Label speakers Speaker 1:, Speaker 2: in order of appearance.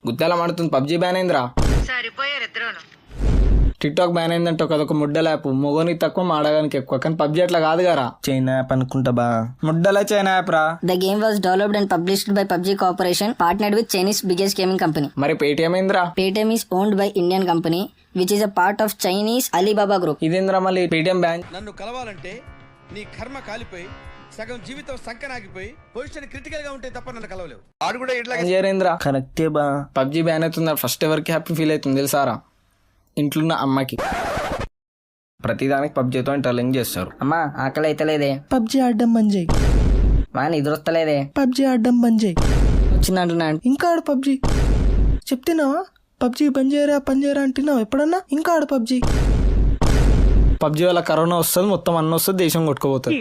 Speaker 1: గుత్తాల మాడుతుంది. PUBG ban అయిందిరా. Tick talk ban అయిందంటే అదొక ముడ్డల యాప్. మొగోనికి తక్కువ మాడగానికి ఎక్కువ. కానీ పబ్జీ అట్లా కాదు గారా.
Speaker 2: చైనా యాప్ అనుకుంటా బా. ముడ్డల చైనా యాప్ రా.
Speaker 3: The game was developed and published by PUBG Corporation, partnered with Chinese biggest gaming company.
Speaker 1: మరి పేటిఎం ఏందిరా?
Speaker 3: Paytm is owned by Indian company, which is a part of Chinese Alibaba Group.
Speaker 1: ఇదేంద్రా మళ్ళీ Paytm ban?
Speaker 4: నన్ను కలవాలంటే నీ కర్మ కాలిపోయి సగం జీవితం సంకనాగిపోయి పొజిషన్ క్రిటికల్ గా ఉంటే తప్ప నన్ను కలవలేవు. ఆడు కూడా ఇట్లా
Speaker 1: చేరేంద్రా.
Speaker 2: కరెక్టే బా.
Speaker 1: పబ్జీ బ్యాన్ అవుతుందా ఫస్ట్ ఎవరికి హ్యాపీ ఫీల్ అవుతుంది తెలుసారా? ఇంట్లో ఉన్న అమ్మకి. ప్రతిదానికి పబ్జీతో ఇంటర్లింక్ చేస్తారు.
Speaker 3: అమ్మా ఆకలి అయితే లేదే.
Speaker 2: పబ్జీ ఆడడం బంద్ చేయి.
Speaker 3: మా నిద్రొస్తలేదే.
Speaker 2: పబ్జీ ఆడడం బంద్ చేయి.
Speaker 3: వచ్చిందంటున్నాడు.
Speaker 2: ఇంకా ఆడు పబ్జీ. చెప్తున్నావా పబ్జీ బంద్ చేయరా అంటున్నావు ఎప్పుడన్నా? ఇంకా ఆడు పబ్జీ.
Speaker 1: పబ్జీ వల్ల కరోనా వస్తుంది, మొత్తం అన్న వస్తుంది, దేశం కొట్టుకోపోతుంది.